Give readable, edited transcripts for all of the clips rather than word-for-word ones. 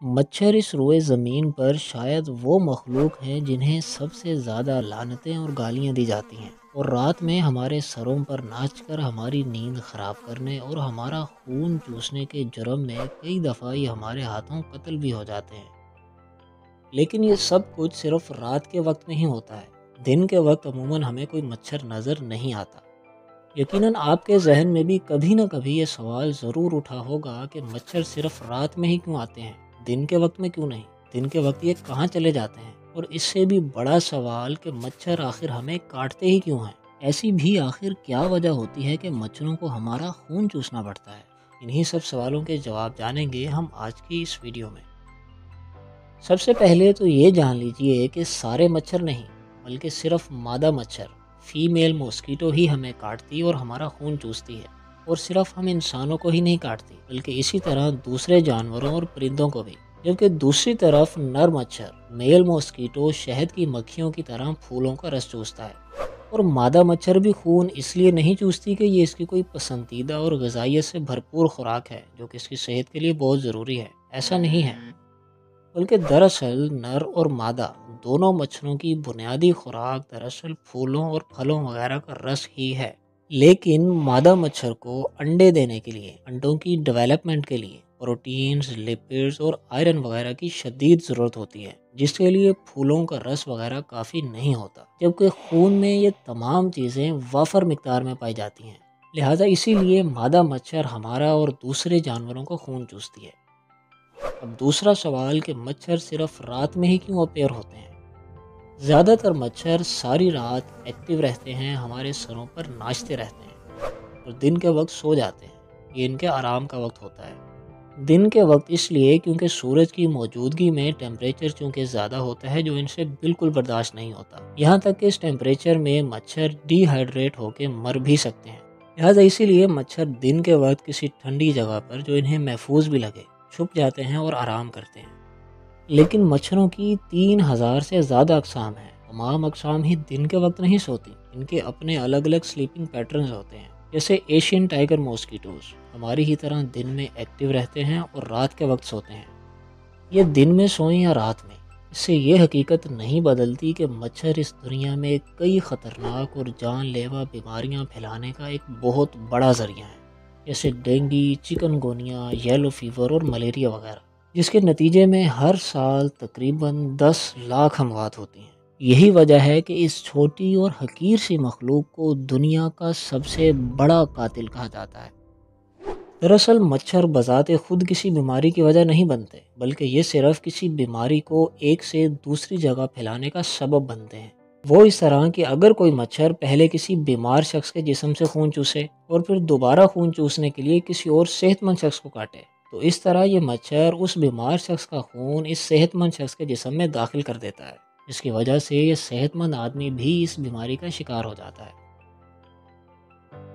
مچھر اس روئے زمین پر شاید وہ مخلوق ہیں جنہیں سب سے زیادہ لعنتیں اور گالیاں دی جاتی ہیں، اور رات میں ہمارے سروں پر ناچ کر ہماری نیند خراب کرنے اور ہمارا خون چوسنے کے جرم میں کئی دفعہ یہ ہمارے ہاتھوں قتل بھی ہو جاتے ہیں۔ لیکن یہ سب کچھ صرف رات کے وقت میں ہی ہوتا ہے۔ دن کے وقت عموماً ہمیں کوئی مچھر نظر نہیں آتا۔ یقیناً آپ کے ذہن میں بھی کبھی نہ کبھی یہ سوال ضرور اٹھا ہوگا کہ مچھر صرف رات میں ہی کیوں آتے ہیں، دن کے وقت میں کیوں نہیں؟ دن کے وقت یہ کہاں چلے جاتے ہیں؟ اور اس سے بھی بڑا سوال کہ مچھر آخر ہمیں کاٹتے ہی کیوں ہیں؟ ایسی بھی آخر کیا وجہ ہوتی ہے کہ مچھروں کو ہمارا خون چوسنا پڑتا ہے؟ انہی سب سوالوں کے جواب جانیں گے ہم آج کی اس ویڈیو میں۔ سب سے پہلے تو یہ جان لیجئے کہ سارے مچھر نہیں، بلکہ صرف مادہ مچھر فیمیل موسکیٹو ہی ہمیں کاٹتی اور ہمارا خون چوستی ہے، اور صرف ہم انسانوں کو ہی نہیں کاٹتی بلکہ اسی طرح دوسرے جانوروں اور پرندوں کو بھی۔ جبکہ دوسری طرف نر مچھر میل موسکیٹو شہد کی مکھیوں کی طرح پھولوں کا رس چوستا ہے، اور مادہ مچھر بھی خون اس لیے نہیں چوستی کہ یہ اس کی کوئی پسندیدہ اور غذائیت سے بھرپور خوراک ہے جو کہ اس کی صحت کے لیے بہت ضروری ہے۔ ایسا نہیں ہے، بلکہ دراصل نر اور مادہ دونوں مچھروں کی بنیادی خوراک دراصل پھولوں اور پھلوں وغیرہ کا رس ہی ہے۔ لیکن مادہ مچھر کو انڈے دینے کے لیے، انڈوں کی ڈیولپمنٹ کے لیے پروٹینز، لپڈز اور آئرن وغیرہ کی شدید ضرورت ہوتی ہے، جس کے لیے پھولوں کا رس وغیرہ کافی نہیں ہوتا، جبکہ خون میں یہ تمام چیزیں وافر مقدار میں پائی جاتی ہیں۔ لہٰذا اسی لیے مادہ مچھر ہمارا اور دوسرے جانوروں کا خون چوستی ہے۔ اب دوسرا سوال کہ مچھر صرف رات میں ہی کیوں اپیئر ہوتے ہیں؟ زیادہ تر مچھر ساری رات ایکٹیو رہتے ہیں، ہمارے سروں پر ناچتے رہتے ہیں اور دن کے وقت سو جاتے ہیں۔ یہ ان کے آرام کا وقت ہوتا ہے۔ دن کے وقت اس لیے کیونکہ سورج کی موجودگی میں ٹیمپریچر چونکہ زیادہ ہوتا ہے جو ان سے بالکل برداشت نہیں ہوتا، یہاں تک کہ اس ٹیمپریچر میں مچھر ڈی ہائیڈریٹ ہو کے مر بھی سکتے ہیں۔ لہٰذا اسی لیے مچھر دن کے وقت کسی ٹھنڈی جگہ پر جو انہیں محفوظ بھی لگے چھپ جاتے ہیں اور آرام کرتے ہیں۔ لیکن مچھروں کی 3000 سے زیادہ اقسام ہیں۔ تمام اقسام ہی دن کے وقت نہیں سوتی، ان کے اپنے الگ الگ سلیپنگ پیٹرنز ہوتے ہیں۔ جیسے ایشین ٹائیگر موسکیٹوز ہماری ہی طرح دن میں ایکٹیو رہتے ہیں اور رات کے وقت سوتے ہیں۔ یہ دن میں سوئیں یا رات میں، اس سے یہ حقیقت نہیں بدلتی کہ مچھر اس دنیا میں کئی خطرناک اور جان لیوا بیماریاں پھیلانے کا ایک بہت بڑا ذریعہ ہے، جیسے ڈینگی، چکن گونیا، یلو فیور اور ملیریا وغیرہ، جس کے نتیجے میں ہر سال تقریباً 10 لاکھ اموات ہوتی ہیں۔ یہی وجہ ہے کہ اس چھوٹی اور حقیر سی مخلوق کو دنیا کا سب سے بڑا قاتل کہا جاتا ہے۔ دراصل مچھر بذات خود کسی بیماری کی وجہ نہیں بنتے، بلکہ یہ صرف کسی بیماری کو ایک سے دوسری جگہ پھیلانے کا سبب بنتے ہیں۔ وہ اس طرح کہ اگر کوئی مچھر پہلے کسی بیمار شخص کے جسم سے خون چوسے اور پھر دوبارہ خون چوسنے کے لیے کسی اور صحت مند شخص کو کاٹے، تو اس طرح یہ مچھر اس بیمار شخص کا خون اس صحت مند شخص کے جسم میں داخل کر دیتا ہے، جس کی وجہ سے یہ صحت مند آدمی بھی اس بیماری کا شکار ہو جاتا ہے۔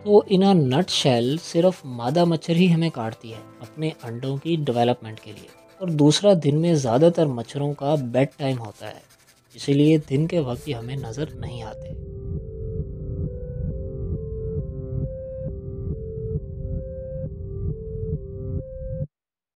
تو ان نٹ شیل صرف مادہ مچھر ہی ہمیں کاٹتی ہے اپنے انڈوں کی ڈیولپمنٹ کے لیے، اور دوسرا دن میں زیادہ تر مچھروں کا بیڈ ٹائم ہوتا ہے، اسی لیے دن کے وقت یہ ہمیں نظر نہیں آتے۔